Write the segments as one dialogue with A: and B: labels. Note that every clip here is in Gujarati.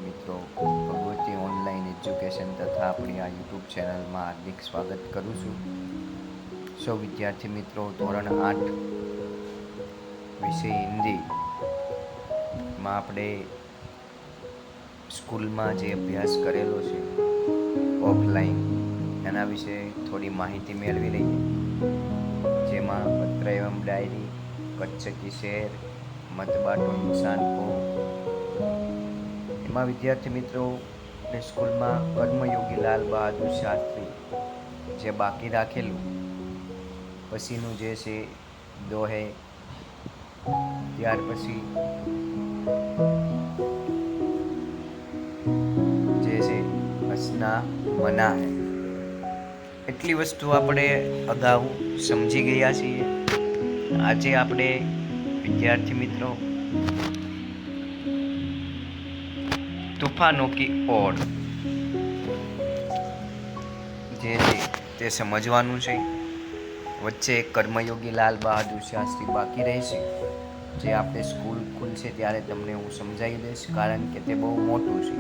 A: મિત્રો, ભગવતી ઓનલાઈન એજ્યુકેશન તથા આપણી આ યુટ્યુબ ચેનલમાં હાર્દિક સ્વાગત કરું છું. સૌ વિદ્યાર્થી મિત્રો, ધોરણ 8 વિષય હિન્દીમાં આપણે સ્કૂલમાં જે અભ્યાસ કરેલો છે ઓફલાઈન, એના વિશે થોડી માહિતી મેળવી લઈએ. જેમાં પત્ર એવં ડાયરી, કચ્છ કી શેર, મત બાટો ઇન્સાન કો, એમાં વિદ્યાર્થી મિત્રો સ્કૂલમાં કર્મયોગી લાલ બહાદુર શાસ્ત્રી જે બાકી રાખેલું પછીનું જે છે દોહે, ત્યાર પછી જે છે હસના મના હે, એટલી વસ્તુ આપણે અગાઉ સમજી ગયા છીએ. આજે આપણે વિદ્યાર્થી મિત્રો તूफानों की ओर જે છે તે સમજવાનું છે. વચ્ચે કર્મયોગી લાલ બહાદુર શાસ્ત્રી બાકી રહેશે, જે આપણે સ્કૂલ ખુલશે ત્યારે તમને હું સમજાવી દઈશ, કારણ કે તે બહુ મોટું છે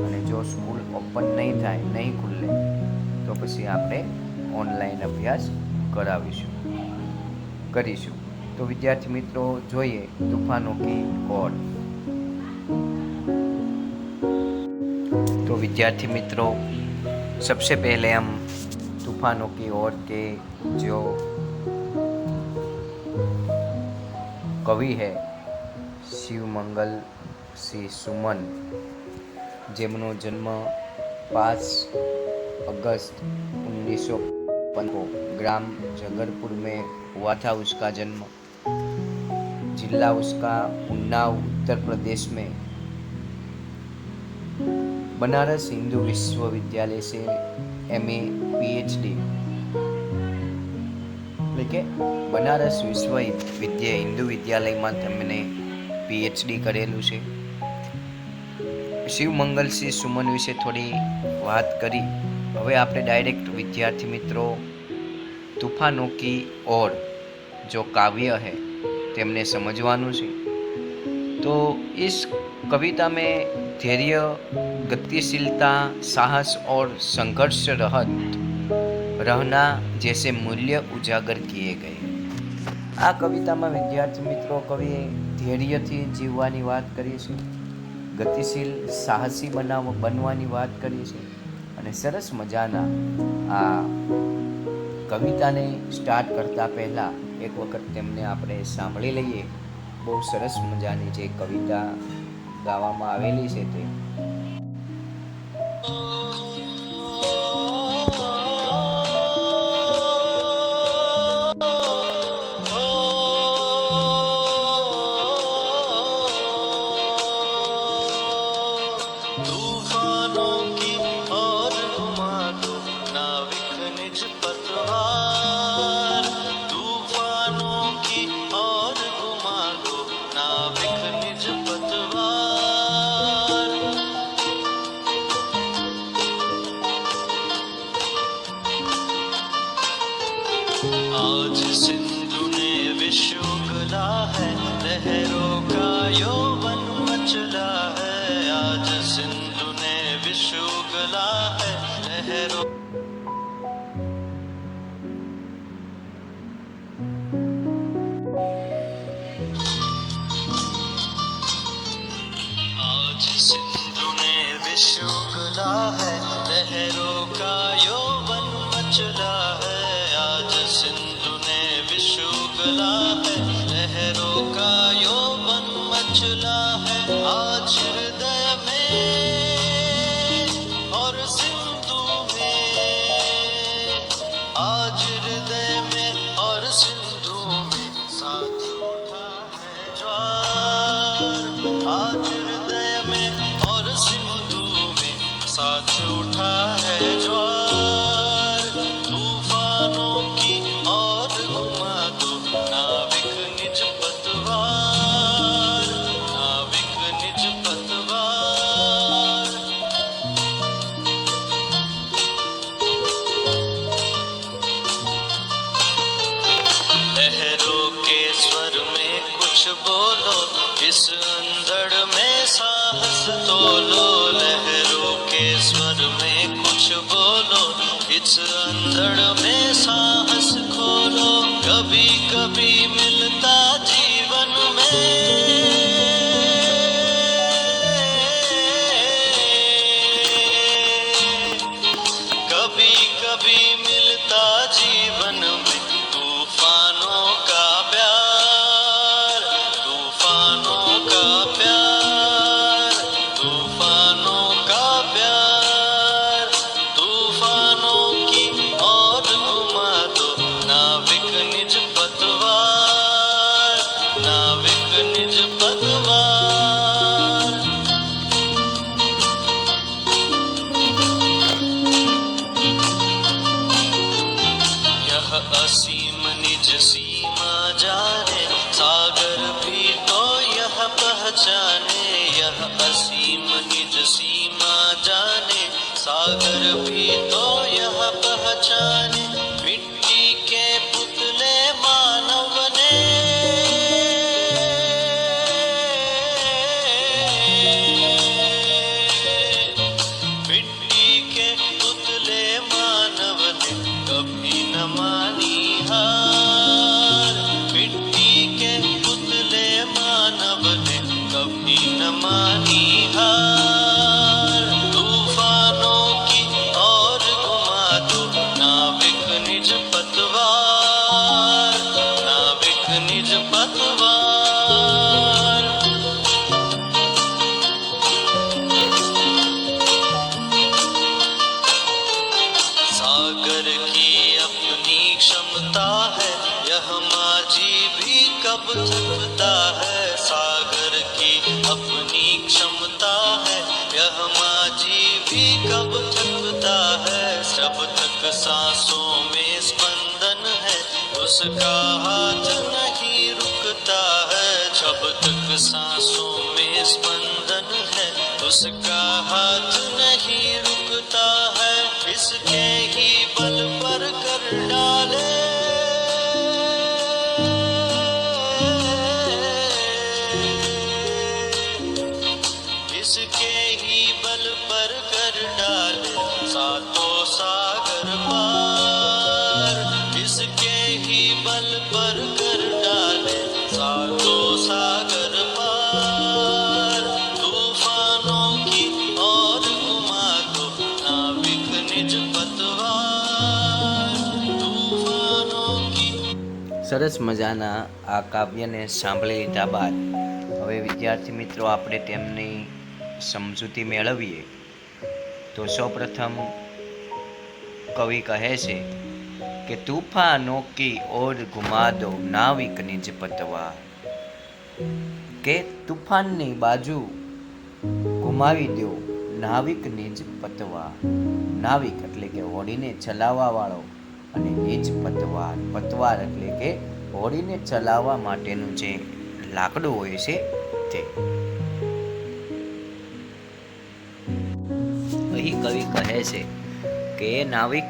A: અને જો સ્કૂલ ઓપન નહીં થાય, નહીં ખુલે, તો પછી આપણે ઓનલાઈન અભ્યાસ કરીશું. તો વિદ્યાર્થી મિત્રો જોઈએ તूफानों की ओर. तो विद्यार्थी मित्रों, सबसे पहले हम तूफानों की ओर के जो कवि है शिवमंगल सिंह सुमन, જેમનો જન્મ 5 अगस्त 1915 को ग्राम जगरपुर में हुआ था. उसका जन्म जिला उसका उन्नाव उत्तर प्रदेश में बनारस हिंदू विश्वविद्यालय से MA PhD એટલે કે બનારસ હિન્દુ વિદ્યાલયમાં તેમણે PhD કરેલું છે. શિવમંગલસિંહ સુમન વિશે થોડી વાત કરી. હવે આપણે ડાયરેક્ટ વિદ્યાર્થી મિત્રો तूफानों की ओर जो काव्य है તેમને સમજવાનું છે. तो इस कविता में धैर्य, गतिशीलता, साहस और संघर्ष रहना जैसे मूल्य उजागर किए गए. આ કવિતામાં વિદ્યાર્થી મિત્રો કવિએ ધૈર્યથી જીવવાની વાત કરી છે, ગતિશીલ સાહસી બનવાની વાત કરી છે અને સરસ મજાના આ કવિતાને સ્ટાર્ટ કરતા પહેલા એક વખત તેમને આપણે સાંભળી લઈએ. બહુ સરસ મજાની જે કવિતા ગાવામાં આવેલી છે તે.
B: आज सिंधु ने विश्व गला है, लहरों का यौवन मचला है. आज सिंधु ने विश्व गला है, लहरों आज सिंधु ने विश्व गला है, लहरों का यौवन मचला है. सिंधु ने विश्व गला है, लहरों का यौवन मचला है. आज हृदय में और सिंधु में, आज हृदय में और सिंधु में साथ उठा है ज्वार. आज हृदय में और सिंधु में साथ उठा है ज्वार. तूफानों की और घुमा दो नाविक निज पतवार, नाविक निज पतवार. लहरों के स्वर में कुछ बोलो, इस अंधड़ तोलो, लहरों के स्वर में कुछ बोलो, इस अंधड़ में साहस खोलो, कभी कभी मिलता जीवन में, कभी कभी मिलता जीवन में तूफानों का प्यार, तूफानों का प्यार, तूफानों का प्यार, तूफानों की ओर घुमा दो नाविक निज पतवार, नाविक निज पतवार। यह असीम निज सीमा जाने, सागर भी तो यह पहचाने, यह असीम निज सीमा जाने, सागर भी तो यह पहचाने, मिट्टी के पुतले मानव ने, मिट्टी के पुतले मानव ने कभी न मानी हार, मिट्टी के पुतले मानव ने कभी न मानी हार, तूफानों की ओर घुमा दो नाविक निज पतवार, नाविक निज पतवार। सागर की अपनी क्षमता है, यह माझी भी कब थकता है, सागर की अपनी क्षमता है, यह माझी भी कब थकता है, जब तक सांसों में स्पंदन है, उसका हाथ नहीं रुकता है, जब तक सांसों में स्पंदन है, उसका हाथ नहीं रुकता है, इसके ही बल पर कर डाले, इसके ही बल पर कर डाले सातों सागर पार, इसके ही बल पर कर डाले सातों सागर पार, तूफानों की ओर घुमा दो नाविक निज पतवार, तूफानों की।
A: સરસ મજાના આ કાવ્યને સાંભળી લીધા બાદ હવે વિદ્યાર્થી મિત્રો આપણે તેમની સમજૂતી મેળવીએ તો સૌપ્રથમ કવિ કહે છે કે તૂફાનો કી ઓર ઘુમા દો નાવિક નિજ પતવાર, કે તુફાનની બાજુ ઘુમાવી દો નાવિક નિજ પતવાર, નાવિક એટલે કે હોડીને ચલાવવા વાળો અને નિજ પતવાર, પતવાર એટલે કે હોડીને ચલાવવા માટેનું જે લાકડું હોય છે તે. અહીં કવિ કહે છે કે એ નાવિક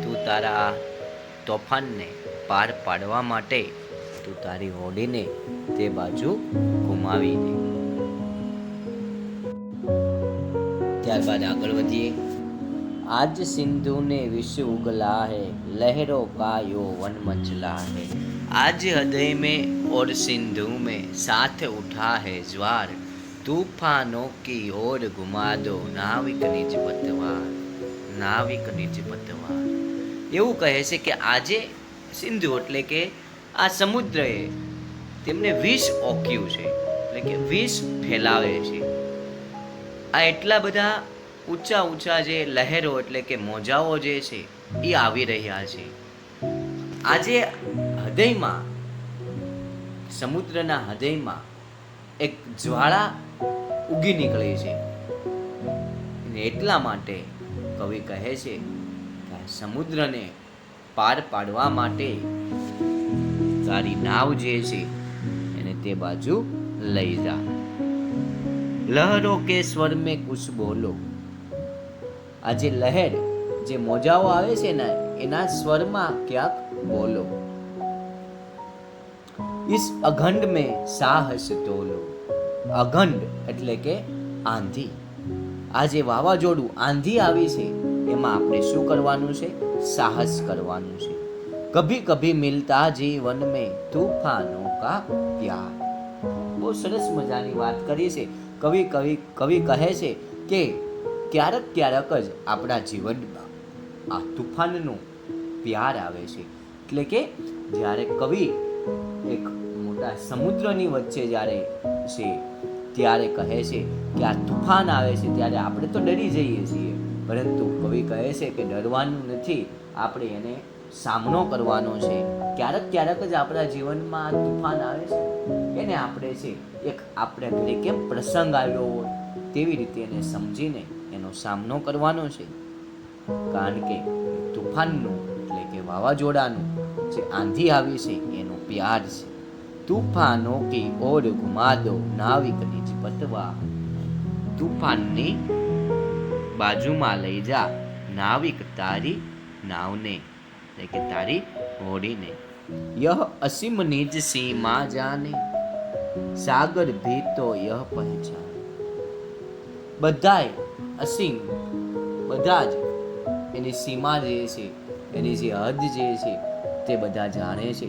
A: તું તારા તોફાનને પાર પાડવા માટે તું તારી હોડીને તે બાજુ ઘુમાવી દે. ત્યારબાદ આગળ વધીએ. आज सिंधु ने विश्व उगला है, लहरों का यो वन मचला है, आज हृदय में और सिंधु में साथ उठा है ज्वार, तूफानों की ओर घुमा दो नाविक निज पतवार, नाविक निज पतवार. એવું કહે છે કે આજે સિંધુ એટલે કે આ સમુદ્રએ તેમને વિષ ઓક્યું છે, એટલે કે વિષ ફેલાવે છે. આ એટલા બધા ઊંચા ઊંચા જે લહેરો એટલે કે મોજાઓ જે છે એ આવી રહ્યા છે. આજે હૃદયમાં, સમુદ્રના હૃદયમાં એક જ્વાળા ઉગી નીકળી છે. એટલા માટે કવિ કહે છે કે સમુદ્રને પાર પાડવા માટે તારી નાવ જે છે એને તે બાજુ લઈ જા. લહેરો કે સ્વર મેં કુછ બોલો, આ જે લહેર, જે મોજાઓ આવે છે ને એના સ્વરમાં ક્યાંક બોલો. इस अखंड में साहस तोलो, अखंड એટલે કે આંધી. આ જે વાવાઝોડું આંધી આવી છે એમાં આપણે શું કરવાનું છે? સાહસ કરવાનું છે. કભી કભી મિલતા જીવન મેં તૂફાનો કા પ્યાર. બહુ સરસ મજાની વાત કરી છે. કવિ કહે છે કે ક્યારેક ક્યારેક જ આપણા જીવનમાં આ તુફાનનો પ્યાર આવે છે. એટલે કે જ્યારે કવિ એક મોટા સમુદ્રની વચ્ચે જ્યારે છે ત્યારે કહે છે કે આ તુફાન આવે છે ત્યારે આપણે તો ડરી જઈએ છીએ, પરંતુ કવિ કહે છે કે ડરવાનું નથી, આપણે એને સામનો કરવાનો છે. ક્યારેક ક્યારેક જ આપણા જીવનમાં આ તુફાન આવે છે, એને આપણે છે એક આપણે ઘરે કેમ પ્રસંગ આવ્યો હોય તેવી રીતે એને સમજીને એનો સામનો કરવાનો છે. કારણ કે તુફાનનું એટલે કે વાવાઝોડાનું જે આંધી આવી છે એનો પ્યાર છે. તૂફાનો કી ઓર ઘુમા દો નાવિક નિજ પતવા. તૂફાનની બાજુમાં લઈ જા નાવિક તારી નાવને, એટલે કે તારી હોડીને. યહ અસીમ નિજ સીમા જાને સાગર भी तो यह पहचान. બધાય અસીમ, બધા જ એની સીમા જે છે, એની જે હદ જે છે તે બધા જાણે છે.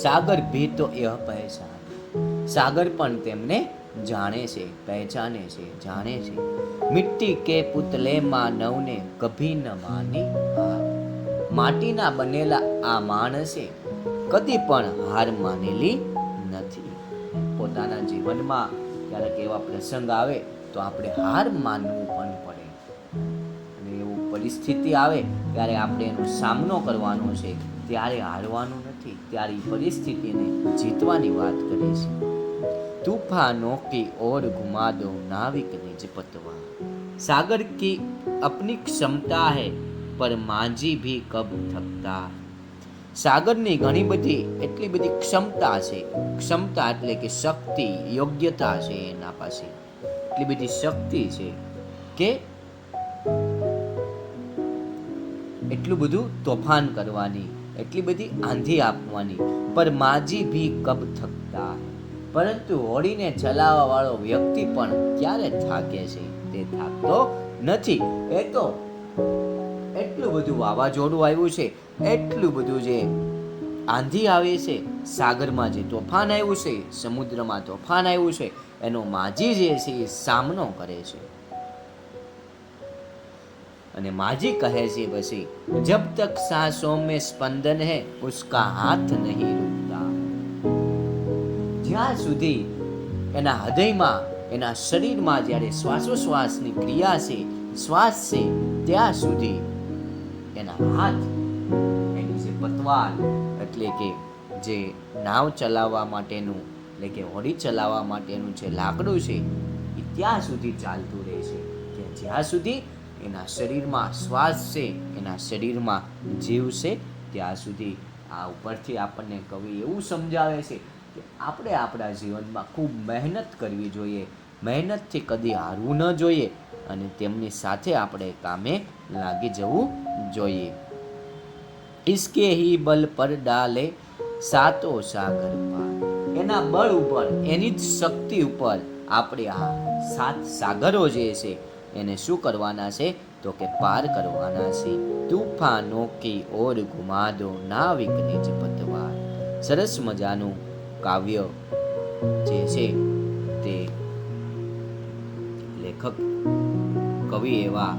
A: સાગર भी तो यह पहचान. સાગર પણ તેમને જાણે છે, પહેચાને છે, જાણે છે. મિટ્ટી કે પુતલે માનવને કભી ન માની હાર. માટીના બનેલા આ માણસે કદી પણ હાર માનેલી નથી. પોતાના જીવનમાં ક્યારેક એવા પ્રસંગ આવે તો આપણે હાર માનવું પણ પડે, અને એવું પરિસ્થિતિ આવે ત્યારે આપણે એનો સામનો કરવાનો છે, ત્યારે હારવાનું નથી, ત્યારે એ પરિસ્થિતિને જીતવાની વાત કરી છે. तूफानों की ओर घुमा दो नाविक निज पतवा. सागर की अपनी क्षमता है पर मांझी भी कब थकता. સાગરની ઘણી બધી એટલી બધી ક્ષમતા છે. ક્ષમતા એટલે કે શક્તિ, યોગ્યતા છે એના પાસે. એટલી બધી શક્તિ છે કે એટલું બધું તોફાન કરવાની, એટલી બધી આંધી આપવાની. પર માજી ભી કબ થકતા. પરંતુ હોડીને ચલાવવા વાળો વ્યક્તિ પણ ક્યારે થાકે છે? તે થાકતો નથી. એ તો એટલું બધું વાવાઝોડું આવ્યું છે, એટલું બધું જે આંધી આવી છે, સાગરમાં જે તોફાન આવ્યું છે, સમુદ્રમાં તોફાન આવ્યું છે, એનો માજી જે છે એ સામનો કરે છે. અને માજી કહે છે પછી, જબ તક सांसों में स्पंदन है उसका हाथ नहीं रुकता. જ્યાં સુધી એના હૃદયમાં, એના શરીરમાં જ્યારે શ્વાસોશ્વાસની ક્રિયા છે, શ્વાસ છે, ત્યાં સુધી એના હાથ, એની જે પતવાર એટલે કે જે નાવ ચલાવવા માટેનું એટલે કે હોડી ચલાવવા માટેનું જે લાકડું છે એ ત્યાં સુધી ચાલતું રહે છે, કે જ્યાં સુધી એના શરીરમાં શ્વાસ છે, એના શરીરમાં જીવ છે, ત્યાં સુધી. આ ઉપરથી આપણને કવિ એવું સમજાવે છે કે આપણે આપણા જીવનમાં ખૂબ મહેનત કરવી જોઈએ, મહેનતથી કદી હારવું ન જોઈએ, અને તેમની સાથે આપણે કામે લાગી જવું જોઈએ. ઇસકે હી બલ પર ડાલે સાતો સાગર પાર. એના બળ ઉપર, એની જ શક્તિ ઉપર આપણે આ 7 સાગરો જે છે એને શું કરવાના છે? તો કે પાર કરવાના છે. તૂફાનો કી ઓર ઘુમા દો નાવિક નિજ પતવાર. સરસ મજાનું કાવ્ય જે છે તે લેખક કવિ એવા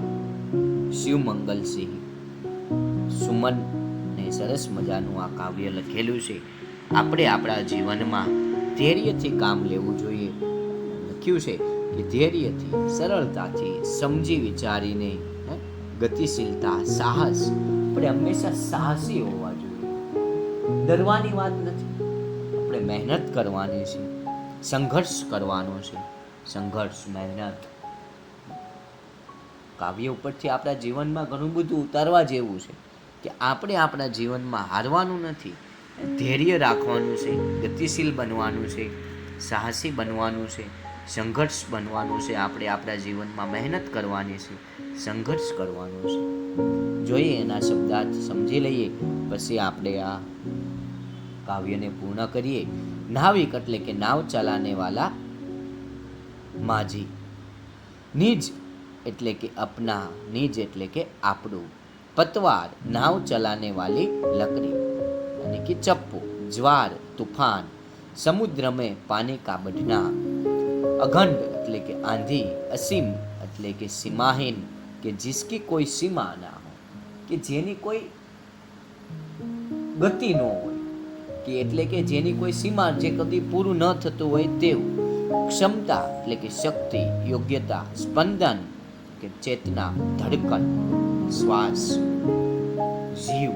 A: શિવમંગલસિંહ સુમન ને સરસ મજાનું આ કાવ્ય લખેલું છે. આપણે આપણા જીવનમાં ધૈર્યથી કામ લેવું જોઈએ. લખ્યું છે કે ધૈર્યથી, સરળતાથી, સમજી વિચારીને, ગતિશીલતા, સાહસ. આપણે હંમેશા સાહસી હોવા જોઈએ. ડરવાની વાત નથી. આપણે મહેનત કરવાની છે, સંઘર્ષ કરવાનો છે. સંઘર્ષ, મહેનત. કાવ્ય ઉપરથી આપણા જીવનમાં ઘણું બધું ઉતારવા જેવું છે કે આપણે આપણા જીવનમાં હારવાનું નથી, ધૈર્ય રાખવાનું છે, ગતિશીલ બનવાનું છે, સાહસી બનવાનું છે, સંઘર્ષ બનવાનું છે. આપણે આપણા જીવનમાં મહેનત કરવાની છે, સંઘર્ષ કરવાનો છે. જોઈએ એના શબ્દાર્થ સમજી લઈએ, પછી આપણે આ કાવ્યને પૂર્ણ કરીએ. નાવિક એટલે કે નાવ ચલાને વાલા માજી. નિજ એટલે કે અપના, નિજ એટલે કે આપણું. પતવાર નાવ ચલાને વાલી લકડી यानी कि चप्पू. ज्वार तूफान, समुद्र में पानी का बढ़ना. अखंड એટલે કે આંધી. અસીમ એટલે કે સીમાહીન, કે जिसकी कोई सीमा ना हो, કે જેની કોઈ ગતિ ન હોય, કે એટલે કે જેની કોઈ સીમા, જે કદી પૂરું ન થતું હોય તેવું. ક્ષમતા એટલે કે શક્તિ, યોગ્યતા. સ્પંદન કે ચેતના, ધડકન, શ્વાસ, જીવ.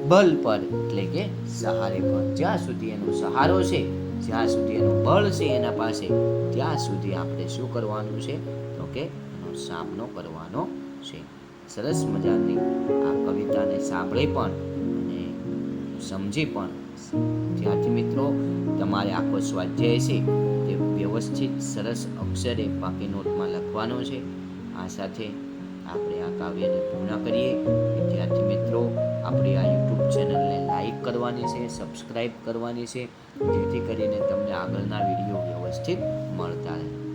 A: બલ પર એટલે કે સહારે પર. જ્યાં સુધી એનો સહારો છે, જ્યાં સુધી એનું બળ છે એના પાસે, ત્યાં સુધી આપણે શું કરવાનું છે? તો કે એનો સામનો કરવાનો છે. સરસ મજાની આ કવિતાને સાંભળી પણ અને સમજી પણ. ત્યાંથી મિત્રો તમારે આખો સ્વાધ્યાય છે તે વ્યવસ્થિત સરસ અક્ષરે પાકી નોટમાં લખવાનો છે. આ સાથે આપણે આ કાવ્યને પૂર્ણ કરીએ. વિદ્યાર્થી મિત્રો, આપણી આ યુટ્યુબ ચેનલને લાઈક કરવાની છે, સબસ્ક્રાઈબ કરવાની છે, જેથી કરીને તમને આગળના વિડીયો વ્યવસ્થિત મળતા રહે.